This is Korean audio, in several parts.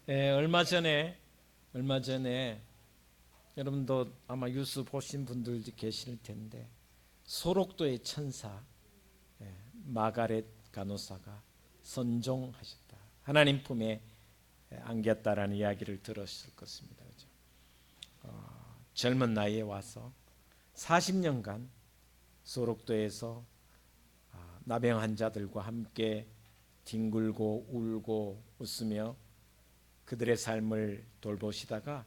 얼마 전에 여러분도 아마 뉴스 보신 분들도 계실 텐데 소록도의 천사 마가렛 간호사가 선종하셨다. 하나님 품에 안겼다라는 이야기를 들었을 것입니다. 그렇죠? 젊은 나이에 와서 40년간 소록도에서 나병 환자들과 함께 뒹굴고 울고 웃으며 그들의 삶을 돌보시다가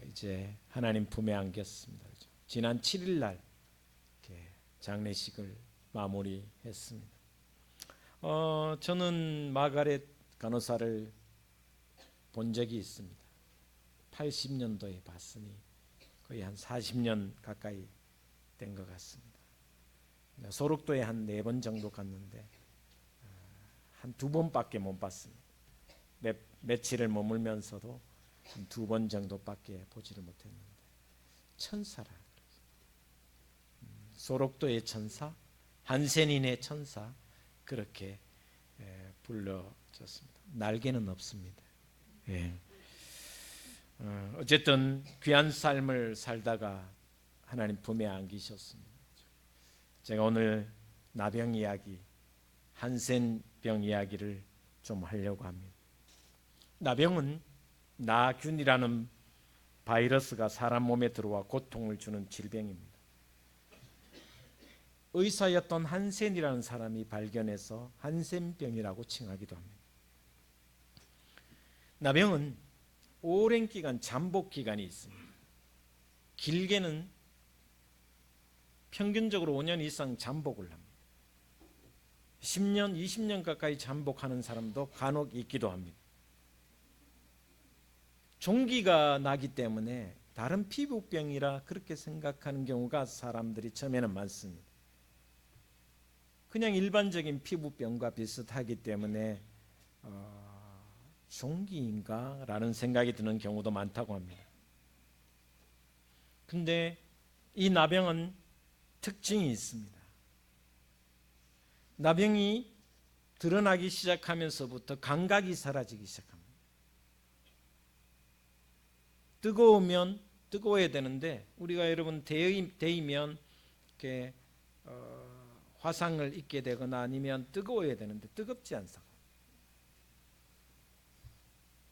이제 하나님 품에 안겼습니다. 그렇죠? 지난 7일 날 장례식을 마무리했습니다. 저는 마가렛 간호사를 본 적이 있습니다. 80년도에 봤으니 거의 한 40년 가까이 된 것 같습니다. 소록도에 한 4번 정도 갔는데 한 2번밖에 못 봤습니다. 며칠을 머물면서도 한 2번 정도밖에 보지를 못했는데 천사라. 소록도의 천사, 한센인의 천사 그렇게 불러졌습니다. 날개는 없습니다. 어쨌든 귀한 삶을 살다가 하나님 품에 안기셨습니다. 제가 오늘 나병 이야기, 한센병 이야기를 좀 하려고 합니다. 나병은 나균이라는 바이러스가 사람 몸에 들어와 고통을 주는 질병입니다. 의사였던 한센이라는 사람이 발견해서 한센병이라고 칭하기도 합니다. 나병은 오랜 기간 잠복 기간이 있습니다. 길게는 평균적으로 5년 이상 잠복을 합니다. 10년, 20년 가까이 잠복하는 사람도 간혹 있기도 합니다. 종기가 나기 때문에 다른 피부병이라 그렇게 생각하는 경우가 사람들이 처음에는 많습니다. 그냥 일반적인 피부병과 비슷하기 때문에 종기인가? 라는 생각이 드는 경우도 많다고 합니다. 근데 이 나병은 특징이 있습니다. 나병이 드러나기 시작하면서부터 감각이 사라지기 시작합니다. 뜨거우면 뜨거워야 되는데 우리가 여러분 데이면 이렇게 화상을 입게 되거나 아니면 뜨거워야 되는데 뜨겁지 않습니다.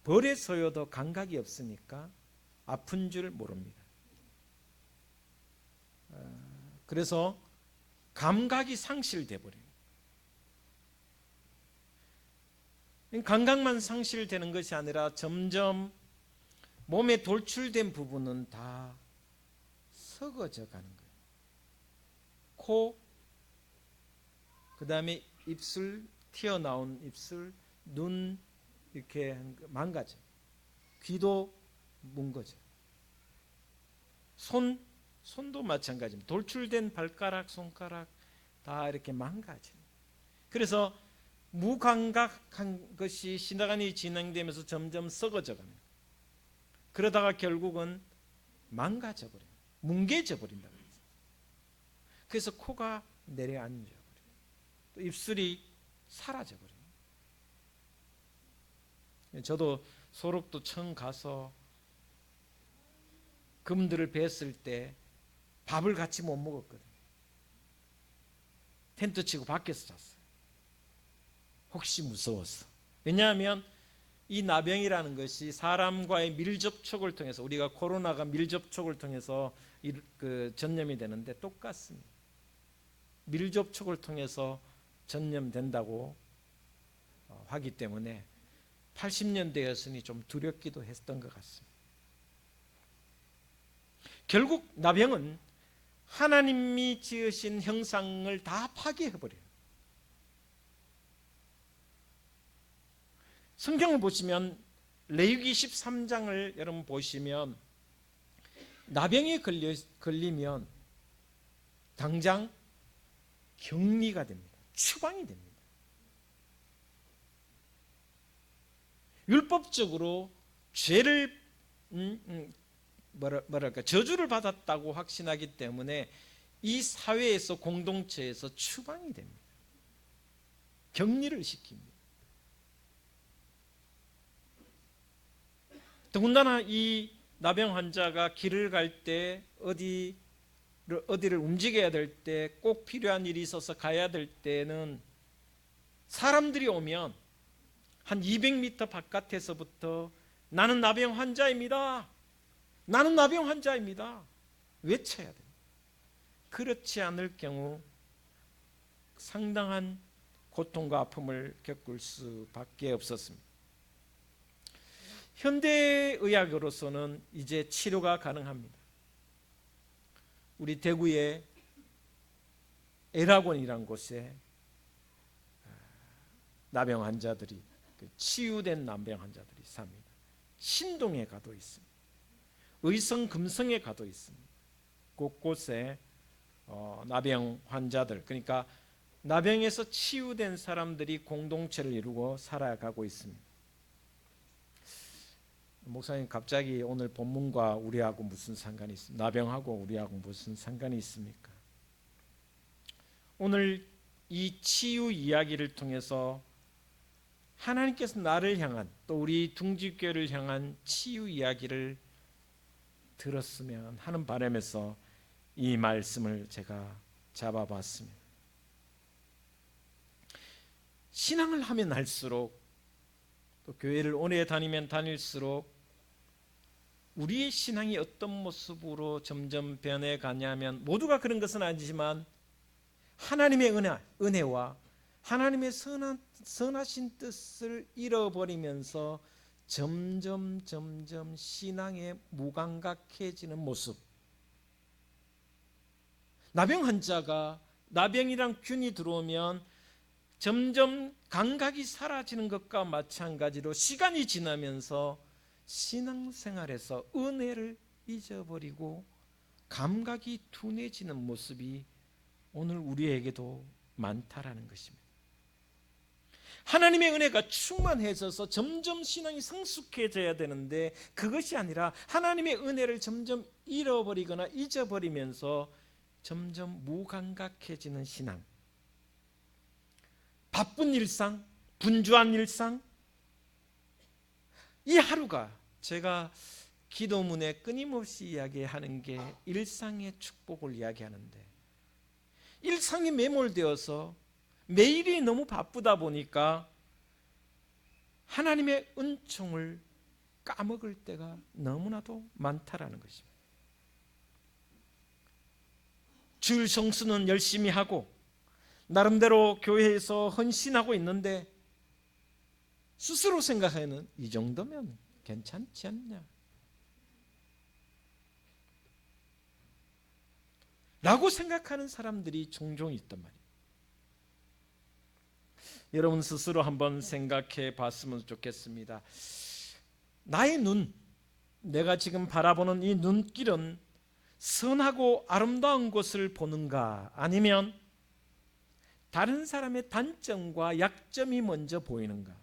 벌의 소요도 감각이 없으니까 아픈 줄 모릅니다. 그래서 감각이 상실돼 버려요. 감각만 상실되는 것이 아니라 점점 몸에 돌출된 부분은 다 썩어져 가는 거예요. 코, 그 다음에 입술, 튀어나온 입술, 눈 이렇게 망가져. 귀도 뭉거져. 손도 마찬가지입니다. 돌출된 발가락, 손가락 다 이렇게 망가집니다. 그래서 무감각한 것이 시간이 진행되면서 점점 썩어져 갑니다. 그러다가 결국은 망가져 버려요. 뭉개져 버린다. 그래서 코가 내려앉아 버려요. 또 입술이 사라져 버려요. 저도 소록도 처음 가서 그분들을 뵀을 때 밥을 같이 못 먹었거든요. 텐트 치고 밖에서 잤어요. 혹시 무서워서. 왜냐하면 이 나병이라는 것이 사람과의 밀접촉을 통해서 우리가 코로나가 밀접촉을 통해서 전염이 되는데 똑같습니다. 밀접촉을 통해서 전염된다고 하기 때문에 80년대였으니 좀 두렵기도 했던 것 같습니다. 결국 나병은 하나님이 지으신 형상을 다 파괴해버려요. 성경을 보시면 레위기 13장을 여러분 보시면 나병에 걸리면 당장 격리가 됩니다. 추방이 됩니다. 율법적으로 죄를 저주를 받았다고 확신하기 때문에 이 사회에서 공동체에서 추방이 됩니다. 격리를 시킵니다. 더군다나 이 나병 환자가 길을 갈 때 어디를 움직여야 될 때 꼭 필요한 일이 있어서 가야 될 때는 사람들이 오면 한 200m 바깥에서부터 나는 나병 환자입니다. 나는 나병 환자입니다. 외쳐야 돼요. 그렇지 않을 경우 상당한 고통과 아픔을 겪을 수밖에 없었습니다. 현대의학으로서는 이제 치료가 가능합니다. 우리 대구의 애락원이라는 곳에 나병 환자들이 치유된 나병 환자들이 삽니다. 신동에 가도 있습니다. 의성 금성에 가도 있습니다. 곳곳에 나병 환자들, 그러니까 나병에서 치유된 사람들이 공동체를 이루고 살아가고 있습니다. 목사님, 갑자기 오늘 본문과 우리하고 무슨 상관이 있습니까? 나병하고 우리하고 무슨 상관이 있습니까? 오늘 이 치유 이야기를 통해서 하나님께서 나를 향한, 또 우리 둥지교회를 향한 치유 이야기를 들었으면 하는 바람에서 이 말씀을 제가 잡아봤습니다. 신앙을 하면 할수록, 또 교회를 오래 다니면 다닐수록 우리의 신앙이 어떤 모습으로 점점 변해가냐면, 모두가 그런 것은 아니지만 하나님의 은혜와 하나님의 선하신 뜻을 잃어버리면서 점점 신앙에 무감각해지는 모습. 나병 환자가 나병이란 균이 들어오면 점점 감각이 사라지는 것과 마찬가지로 시간이 지나면서 신앙생활에서 은혜를 잊어버리고 감각이 둔해지는 모습이 오늘 우리에게도 많다라는 것입니다. 하나님의 은혜가 충만해져서 점점 신앙이 성숙해져야 되는데, 그것이 아니라 하나님의 은혜를 점점 잃어버리거나 잊어버리면서 점점 무감각해지는 신앙, 바쁜 일상, 분주한 일상, 이 하루가 제가 기도문에 끊임없이 이야기하는 게 일상의 축복을 이야기하는데, 일상이 매몰되어서 매일이 너무 바쁘다 보니까 하나님의 은총을 까먹을 때가 너무나도 많다라는 것입니다. 주일 성수는 열심히 하고 나름대로 교회에서 헌신하고 있는데, 스스로 생각하는 이 정도면 괜찮지 않냐 라고 생각하는 사람들이 종종 있단 말이에요. 여러분 스스로 한번 생각해 봤으면 좋겠습니다. 나의 눈, 내가 지금 바라보는 이 눈길은 선하고 아름다운 것을 보는가, 아니면 다른 사람의 단점과 약점이 먼저 보이는가?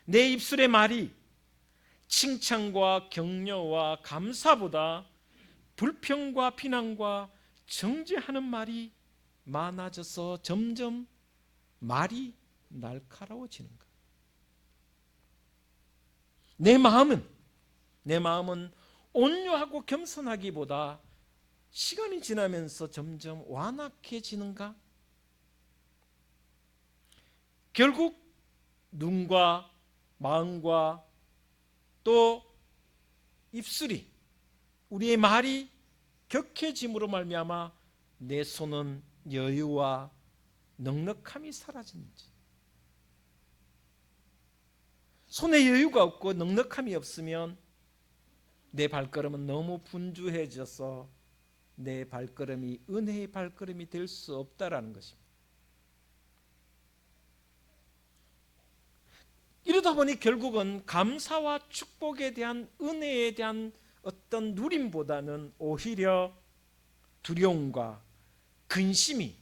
내 입술의 말이 칭찬과 격려와 감사보다 불평과 비난과 정죄하는 말이 많아져서 점점 말이 날카로워지는가? 내 마음은 온유하고 겸손하기보다 시간이 지나면서 점점 완악해지는가? 결국 눈과 마음과 또 입술이, 우리의 말이 격해짐으로 말미암아 내 손은 여유와 넉넉함이 사라지는지, 손에 여유가 없고 넉넉함이 없으면 내 발걸음은 너무 분주해져서 내 발걸음이 은혜의 발걸음이 될 수 없다라는 것입니다. 이러다 보니 결국은 감사와 축복에 대한, 은혜에 대한 어떤 누림보다는 오히려 두려움과 근심이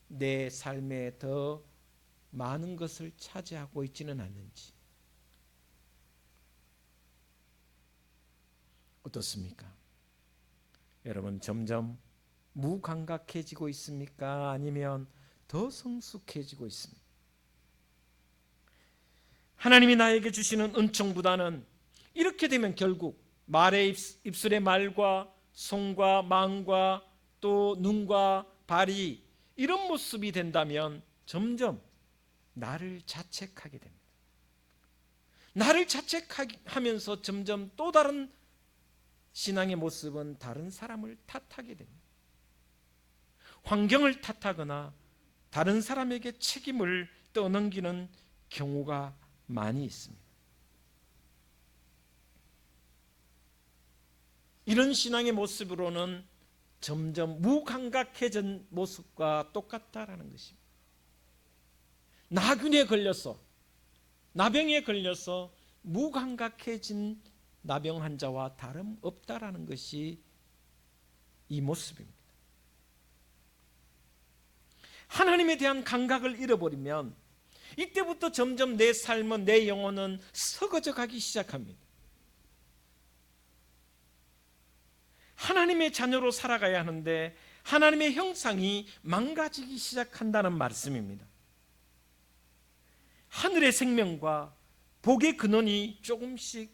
내 삶에 더 많은 것을 차지하고 있지는 않는지, 어떻습니까? 여러분 점점 무감각해지고 있습니까? 아니면 더 성숙해지고 있습니까? 하나님이 나에게 주시는 은총보다는 이렇게 되면 결국 말의 입술의 말과 손과 마음과 또 눈과 발이 이런 모습이 된다면 점점 나를 자책하게 됩니다. 나를 자책하면서 점점 또 다른 신앙의 모습은 다른 사람을 탓하게 됩니다. 환경을 탓하거나 다른 사람에게 책임을 떠넘기는 경우가 많이 있습니다. 이런 신앙의 모습으로는 점점 무감각해진 모습과 똑같다라는 것입니다. 나병에 걸려서 무감각해진 나병 환자와 다름없다라는 것이 이 모습입니다. 하나님에 대한 감각을 잃어버리면 이때부터 점점 내 삶은, 내 영혼은 썩어져 가기 시작합니다. 하나님의 자녀로 살아가야 하는데 하나님의 형상이 망가지기 시작한다는 말씀입니다. 하늘의 생명과 복의 근원이 조금씩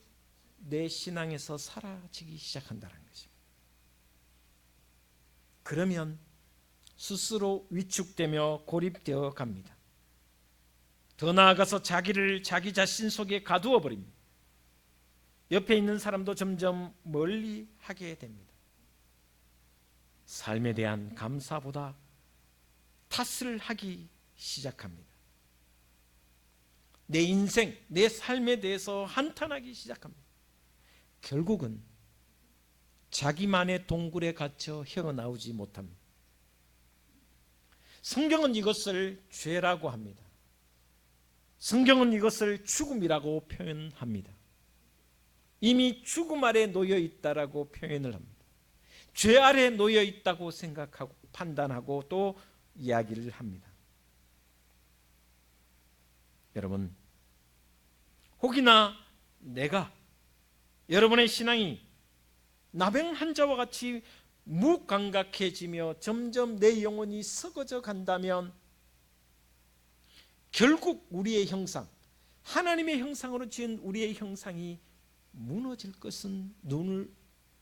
내 신앙에서 사라지기 시작한다는 것입니다. 그러면 스스로 위축되며 고립되어 갑니다. 더 나아가서 자기를 자기 자신 속에 가두어 버립니다. 옆에 있는 사람도 점점 멀리 하게 됩니다. 삶에 대한 감사보다 탓을 하기 시작합니다. 내 인생, 내 삶에 대해서 한탄하기 시작합니다. 결국은 자기만의 동굴에 갇혀 헤어나오지 못합니다. 성경은 이것을 죄라고 합니다. 성경은 이것을 죽음이라고 표현합니다. 이미 죽음 아래 놓여 있다라고 표현을 합니다. 죄 아래 놓여 있다고 생각하고 판단하고 또 이야기를 합니다. 여러분, 혹이나 내가 여러분의 신앙이 나병 환자와 같이 무감각해지며 점점 내 영혼이 썩어져 간다면 결국 우리의 형상, 하나님의 형상으로 지은 우리의 형상이 무너질 것은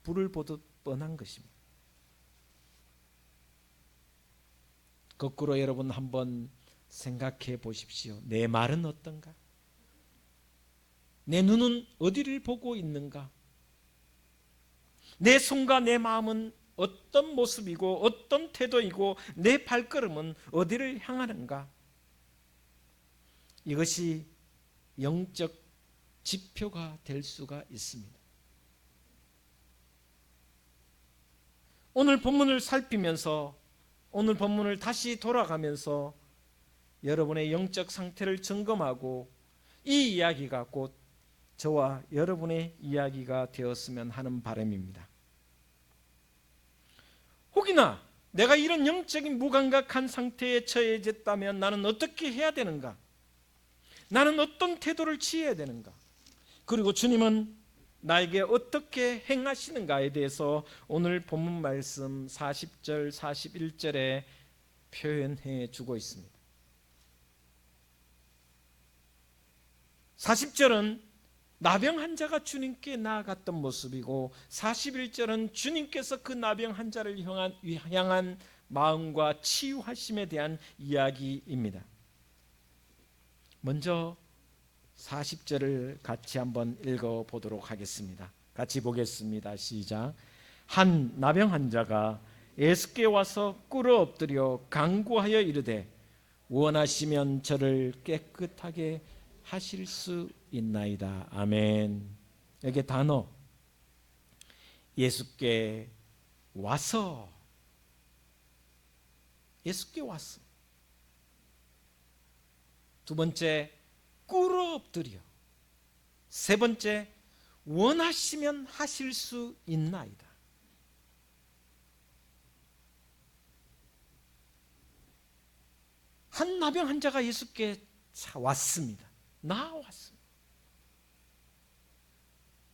불을 보듯 뻔한 것입니다. 거꾸로 여러분 한번 생각해 보십시오. 내 말은 어떤가? 내 눈은 어디를 보고 있는가? 내 손과 내 마음은 어떤 모습이고 어떤 태도이고 내 발걸음은 어디를 향하는가? 이것이 영적 지표가 될 수가 있습니다. 오늘 본문을 살피면서, 오늘 본문을 다시 돌아가면서 여러분의 영적 상태를 점검하고 이 이야기가 곧 저와 여러분의 이야기가 되었으면 하는 바람입니다. 혹이나 내가 이런 영적인 무감각한 상태에 처해졌다면 나는 어떻게 해야 되는가? 나는 어떤 태도를 취해야 되는가? 그리고 주님은 나에게 어떻게 행하시는가에 대해서 오늘 본문 말씀 40절, 41절에 표현해 주고 있습니다. 40절은 나병 환자가 주님께 나아갔던 모습이고 41절은 주님께서 그 나병 환자를 향한 마음과 치유하심에 대한 이야기입니다. 먼저 40절을 같이 한번 읽어보도록 하겠습니다. 같이 보겠습니다. 시작. 한 나병 환자가 예수께 와서 꿇어 엎드려 간구하여 이르되 원하시면 저를 깨끗하게 하실 수 있나이다. 아멘. 여기 단어 예수께 와서, 예수께 와서. 두 번째 꿇어 엎드려. 세 번째 원하시면 하실 수 있나이다. 한 나병 환자가 예수께 왔습니다. 나왔습니다.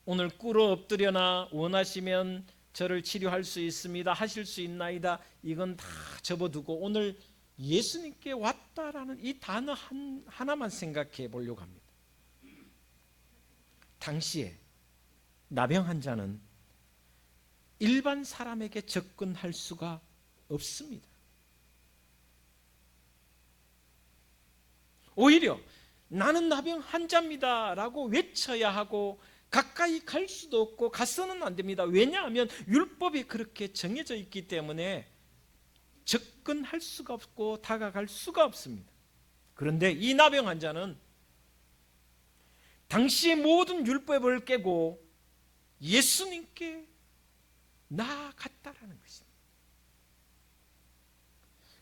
오늘 꿇어 엎드려나 원하시면 저를 치료할 수 있습니다, 하실 수 있나이다, 이건 다 접어두고 오늘 예수님께 왔다라는 이 단어 하나만 생각해 보려고 합니다. 당시에 나병 환자는 일반 사람에게 접근할 수가 없습니다. 오히려 나는 나병 환자입니다 라고 외쳐야 하고 가까이 갈 수도 없고 가서는 안 됩니다. 왜냐하면 율법이 그렇게 정해져 있기 때문에 접근할 수가 없고 다가갈 수가 없습니다. 그런데 이 나병 환자는 당시의 모든 율법을 깨고 예수님께 나아갔다라는 것입니다.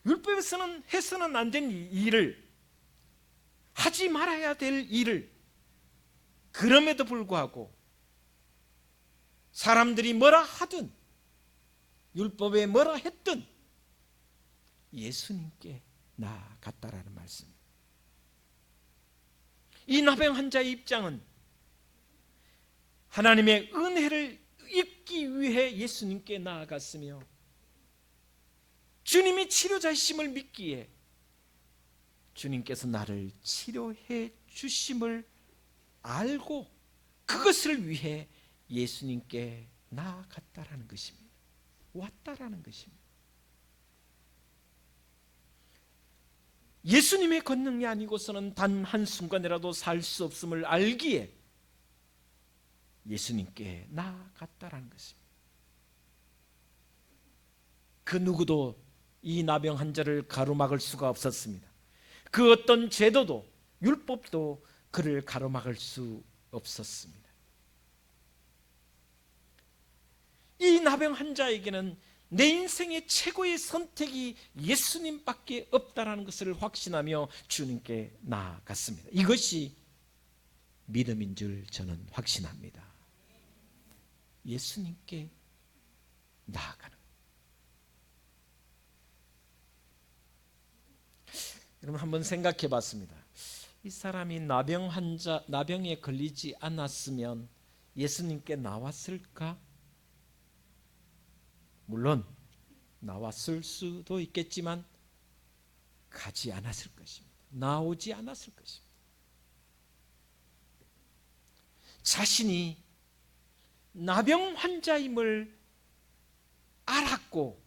율법에서는 해서는 안 된 일을, 하지 말아야 될 일을 그럼에도 불구하고 사람들이 뭐라 하든 율법에 뭐라 했든 예수님께 나아갔다라는 말씀입니다. 이 나병 환자의 입장은 하나님의 은혜를 입기 위해 예수님께 나아갔으며 주님이 치료자이심을 믿기에 주님께서 나를 치료해 주심을 알고 그것을 위해 예수님께 나아갔다라는 것입니다. 왔다라는 것입니다. 예수님의 권능이 아니고서는 단 한순간이라도 살 수 없음을 알기에 예수님께 나아갔다라는 것입니다. 그 누구도 이 나병 환자를 가로막을 수가 없었습니다. 그 어떤 제도도 율법도 그를 가로막을 수 없었습니다. 이 나병 환자에게는 내 인생의 최고의 선택이 예수님밖에 없다라는 것을 확신하며 주님께 나아갔습니다. 이것이 믿음인 줄 저는 확신합니다. 예수님께 나아가는. 여러분 한번 생각해 봤습니다. 이 사람이 나병에 걸리지 않았으면 예수님께 나왔을까? 물론 나왔을 수도 있겠지만 가지 않았을 것입니다. 나오지 않았을 것입니다. 자신이 나병 환자임을 알았고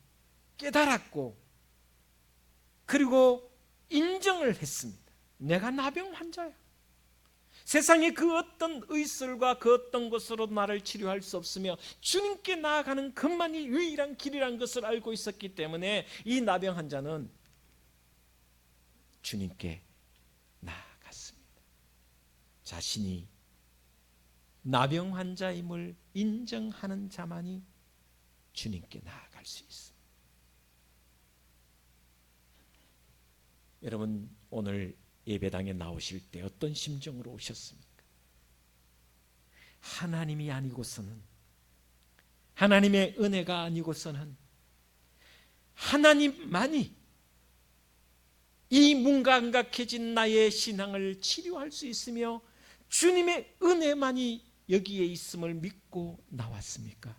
깨달았고 그리고 인정을 했습니다. 내가 나병 환자야. 세상의 그 어떤 의술과 그 어떤 것으로 나를 치료할 수 없으며 주님께 나아가는 것만이 유일한 길이라는 것을 알고 있었기 때문에 이 나병 환자는 주님께 나아갔습니다. 자신이 나병 환자임을 인정하는 자만이 주님께 나아갈 수 있습니다. 여러분 오늘 예배당에 나오실 때 어떤 심정으로 오셨습니까? 하나님이 아니고서는, 하나님의 은혜가 아니고서는 하나님만이 이 문감각해진 나의 신앙을 치료할 수 있으며 주님의 은혜만이 여기에 있음을 믿고 나왔습니까?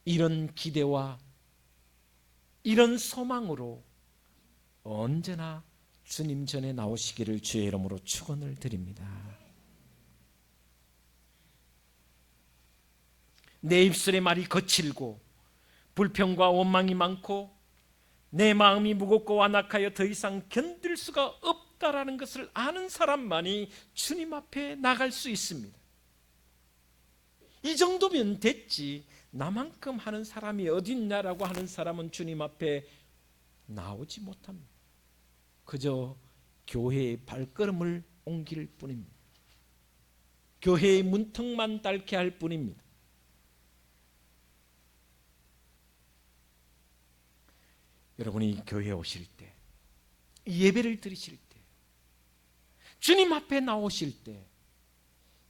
이런 기대와 이런 소망으로 언제나 주님 전에 나오시기를 주의 이름으로 축원을 드립니다. 내 입술의 말이 거칠고 불평과 원망이 많고 내 마음이 무겁고 완악하여 더 이상 견딜 수가 없다라는 것을 아는 사람만이 주님 앞에 나갈 수 있습니다. 이 정도면 됐지, 나만큼 하는 사람이 어딨냐라고 하는 사람은 주님 앞에 나오지 못합니다. 그저 교회의 발걸음을 옮길 뿐입니다. 교회의 문턱만 닳게 할 뿐입니다. 여러분이 교회에 오실 때, 예배를 드리실 때, 주님 앞에 나오실 때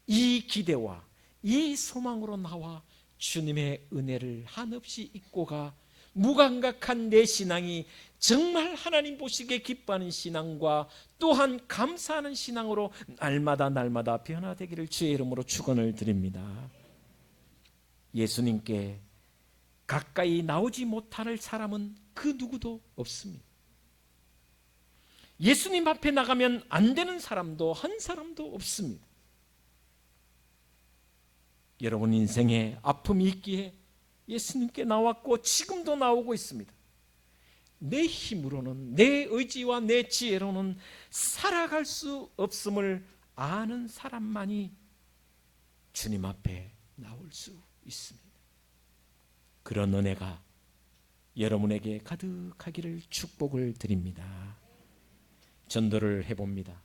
이 기대와 이 소망으로 나와 주님의 은혜를 한없이 잊고 가 무감각한 내 신앙이 정말 하나님 보시기에 기뻐하는 신앙과 또한 감사하는 신앙으로 날마다 변화되기를 주의 이름으로 축원을 드립니다. 예수님께 가까이 나오지 못할 사람은 그 누구도 없습니다. 예수님 앞에 나가면 안 되는 사람도 한 사람도 없습니다. 여러분 인생에 아픔이 있기에 예수님께 나왔고 지금도 나오고 있습니다. 내 힘으로는, 내 의지와 내 지혜로는 살아갈 수 없음을 아는 사람만이 주님 앞에 나올 수 있습니다. 그런 은혜가 여러분에게 가득하기를 축복을 드립니다. 전도를 해봅니다.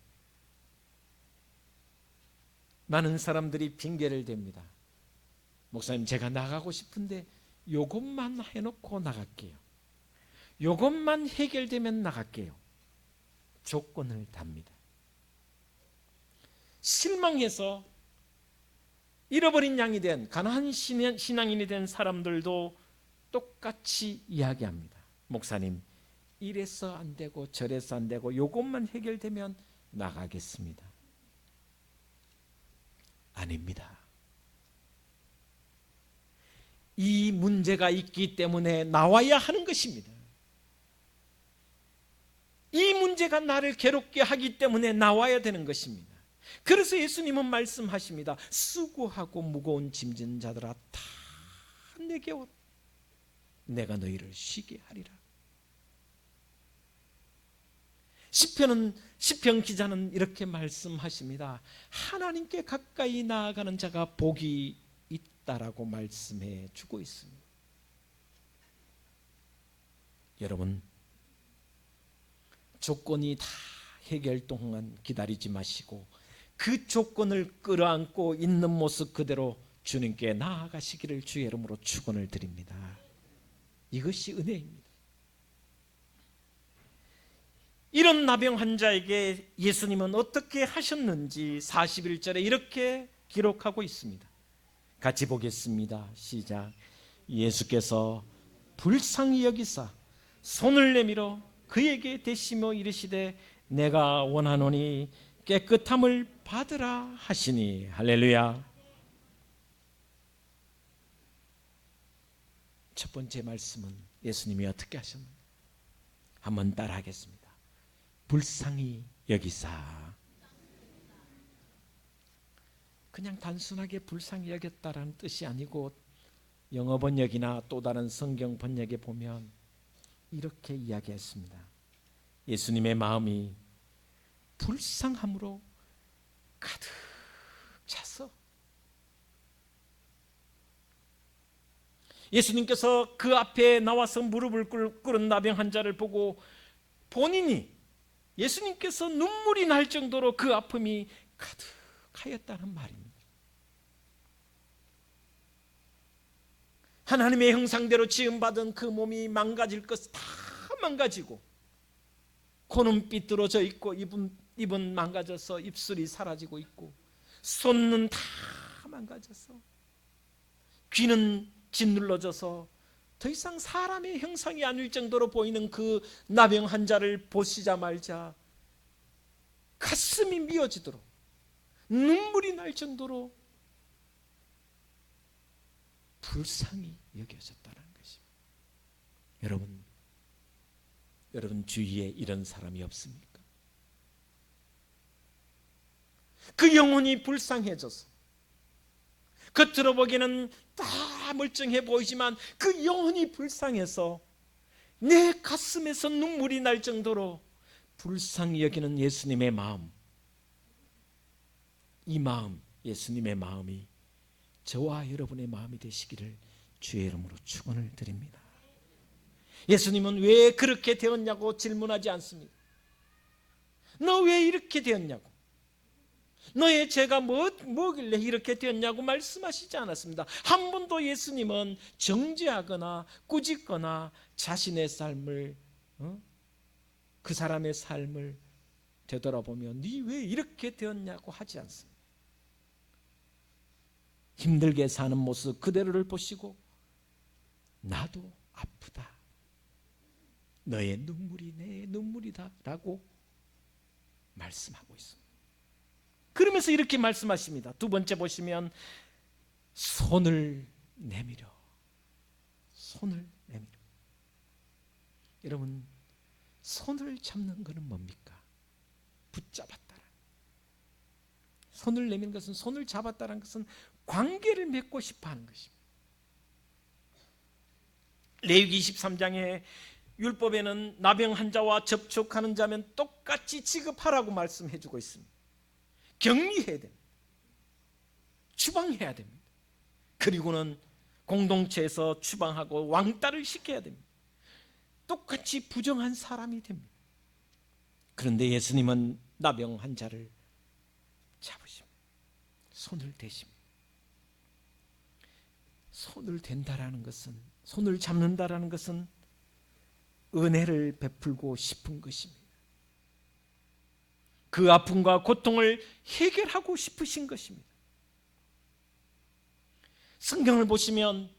많은 사람들이 핑계를 댑니다. 목사님, 제가 나가고 싶은데 요것만 해놓고 나갈게요. 요것만 해결되면 나갈게요. 조건을 답니다. 실망해서 잃어버린 양이 된 가난한 신앙인이 된 사람들도 똑같이 이야기합니다. 목사님, 이래서 안 되고 저래서 안 되고 요것만 해결되면 나가겠습니다. 아닙니다. 이 문제가 있기 때문에 나와야 하는 것입니다. 이 문제가 나를 괴롭게 하기 때문에 나와야 되는 것입니다. 그래서 예수님은 말씀하십니다. 수고하고 무거운 짐진 자들아 다 내게 오라. 내가 너희를 쉬게 하리라. 시편 기자는 이렇게 말씀하십니다. 하나님께 가까이 나아가는 자가 복이 있다라고 말씀해 주고 있습니다. 여러분, 조건이 다 해결 동안 기다리지 마시고 그 조건을 끌어안고 있는 모습 그대로 주님께 나아가시기를 주의 이름으로 축원을 드립니다. 이것이 은혜입니다. 이런 나병 환자에게 예수님은 어떻게 하셨는지 41절에 이렇게 기록하고 있습니다. 같이 보겠습니다. 시작. 예수께서 불쌍히 여기사 손을 내밀어 그에게 대시며 이르시되 내가 원하노니 깨끗함을 받으라 하시니. 할렐루야. 첫 번째 말씀은 예수님이 어떻게 하셨는가? 한번 따라하겠습니다. 불쌍히 여기사. 그냥 단순하게 불쌍히 여겼다라는 뜻이 아니고 영어 번역이나 또 다른 성경 번역에 보면 이렇게 이야기했습니다. 예수님의 마음이 불쌍함으로 가득 차서 예수님께서 그 앞에 나와서 무릎을 꿇은 나병 환자를 보고 본인이 예수님께서 눈물이 날 정도로 그 아픔이 가득하였다는 말입니다. 하나님의 형상대로 지음받은 그 몸이 망가질 것 다 망가지고 코는 삐뚤어져 있고 입은 망가져서 입술이 사라지고 있고 손은 다 망가져서 귀는 짓눌러져서 더 이상 사람의 형상이 아닐 정도로 보이는 그 나병 환자를 보시자마자 가슴이 미어지도록 눈물이 날 정도로 불쌍히 여겨졌다는 것입니다. 여러분 주위에 이런 사람이 없습니까? 그 영혼이 불쌍해져서 겉으로 보기에는 다 멀쩡해 보이지만 그 영혼이 불쌍해서 내 가슴에서 눈물이 날 정도로 불쌍히 여기는 예수님의 마음, 이 마음, 예수님의 마음이 저와 여러분의 마음이 되시기를 주의 이름으로 축원을 드립니다. 예수님은 왜 그렇게 되었냐고 질문하지 않습니다. 너 왜 이렇게 되었냐고, 너의 죄가 뭐길래 이렇게 되었냐고 말씀하시지 않았습니다. 한 번도 예수님은 정죄하거나 꾸짖거나 자신의 삶을 그 사람의 삶을 되돌아보며 네 왜 이렇게 되었냐고 하지 않습니다. 힘들게 사는 모습 그대로를 보시고 나도 아프다, 너의 눈물이 내 눈물이다 라고 말씀하고 있습니다. 그러면서 이렇게 말씀하십니다. 두 번째 보시면 손을 내밀어, 손을 내밀어. 여러분, 손을 잡는 것은 뭡니까? 붙잡았다라. 손을 내미는 것은, 손을 잡았다는 것은 관계를 맺고 싶어 하는 것입니다. 레위기 23장에 율법에는 나병 환자와 접촉하는 자면 똑같이 취급하라고 말씀해 주고 있습니다. 격리해야 됩니다. 추방해야 됩니다. 그리고는 공동체에서 추방하고 왕따를 시켜야 됩니다. 똑같이 부정한 사람이 됩니다. 그런데 예수님은 나병 환자를 잡으십니다. 손을 대십니다. 손을 댄다라는 것은, 손을 잡는다라는 것은 은혜를 베풀고 싶은 것입니다. 그 아픔과 고통을 해결하고 싶으신 것입니다. 성경을 보시면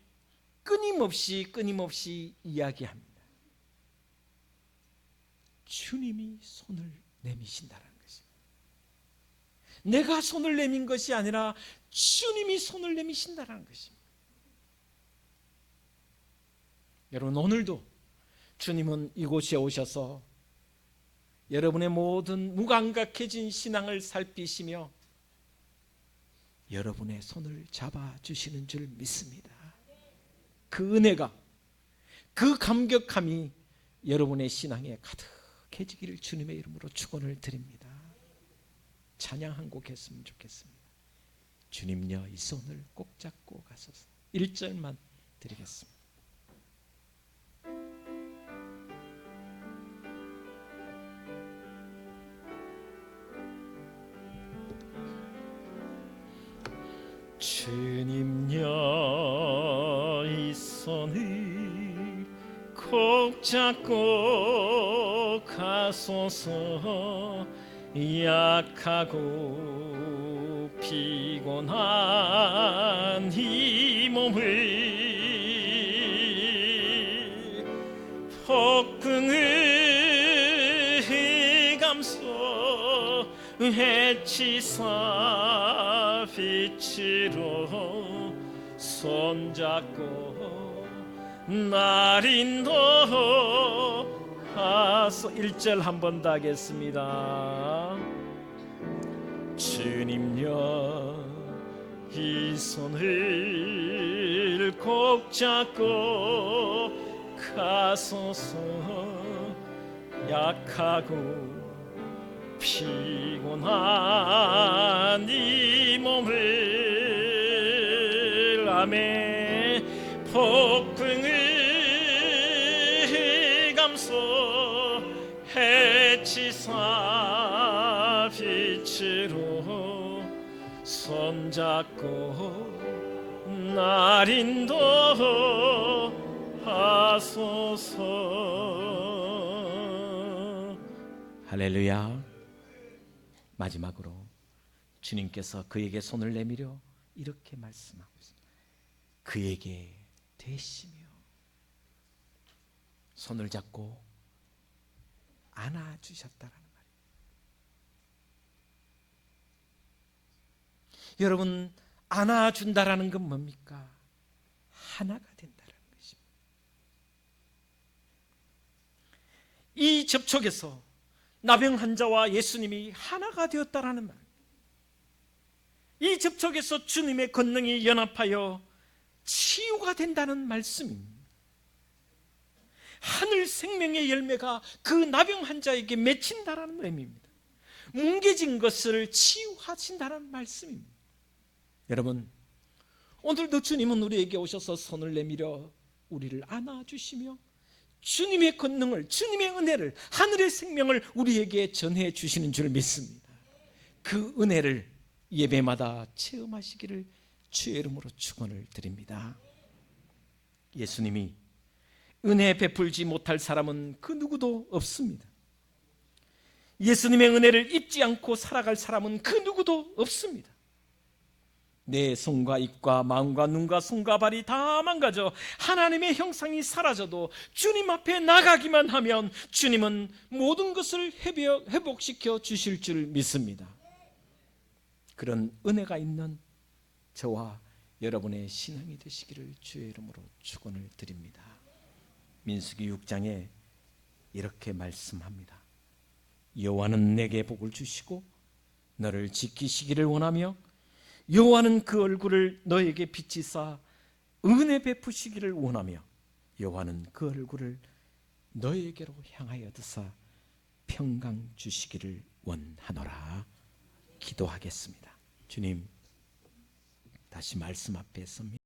끊임없이 이야기합니다. 주님이 손을 내미신다는 것입니다. 내가 손을 내민 것이 아니라 주님이 손을 내미신다는 것입니다. 여러분, 오늘도 주님은 이곳에 오셔서 여러분의 모든 무감각해진 신앙을 살피시며 여러분의 손을 잡아주시는 줄 믿습니다. 그 은혜가, 그 감격함이 여러분의 신앙에 가득해지기를 주님의 이름으로 축원을 드립니다. 찬양 한 곡 했으면 좋겠습니다. 주님여 이 손을 꼭 잡고 가소서. 1절만 드리겠습니다. 주님여 이 손을 꼭 잡고 가소서. 약하고 피곤한 이 몸을 폭풍을 감싸 해치사 빛으로 손잡고 날 인도하소. 1절 한 번 더 하겠습니다. 주님여 이 손을 꼭 잡고 가소서. 약하고 피곤한 이 몸을 아멘 폭풍을 감싸 해치사 빛으로 손잡고 날 인도하소서. 할렐루야. 마지막으로 주님께서 그에게 손을 내밀어 이렇게 말씀하고 있습니다. 그에게 대시며 손을 잡고 안아주셨다라는 말이에요. 여러분, 안아준다라는 건 뭡니까? 하나가 된다라는 것입니다. 이 접촉에서 나병 환자와 예수님이 하나가 되었다라는 말. 이 접촉에서 주님의 권능이 연합하여 치유가 된다는 말씀입니다. 하늘 생명의 열매가 그 나병 환자에게 맺힌다라는 의미입니다. 뭉개진 것을 치유하신다는 말씀입니다. 여러분, 오늘도 주님은 우리에게 오셔서 손을 내밀어 우리를 안아주시며 주님의 권능을, 주님의 은혜를, 하늘의 생명을 우리에게 전해 주시는 줄 믿습니다. 그 은혜를 예배마다 체험하시기를 주의 이름으로 축원을 드립니다. 예수님이 은혜 베풀지 못할 사람은 그 누구도 없습니다. 예수님의 은혜를 입지 않고 살아갈 사람은 그 누구도 없습니다. 내 손과 입과 마음과 눈과 손과 발이 다 망가져 하나님의 형상이 사라져도 주님 앞에 나가기만 하면 주님은 모든 것을 회복시켜 주실 줄 믿습니다. 그런 은혜가 있는 저와 여러분의 신앙이 되시기를 주의 이름으로 축원을 드립니다. 민수기 6장에 이렇게 말씀합니다. 여호와는 내게 복을 주시고 너를 지키시기를 원하며 여호와는 그 얼굴을 너에게 비치사 은혜 베푸시기를 원하며 여호와는 그 얼굴을 너에게로 향하여 드사 평강 주시기를 원하노라. 기도하겠습니다. 주님, 다시 말씀 앞에 섭니다.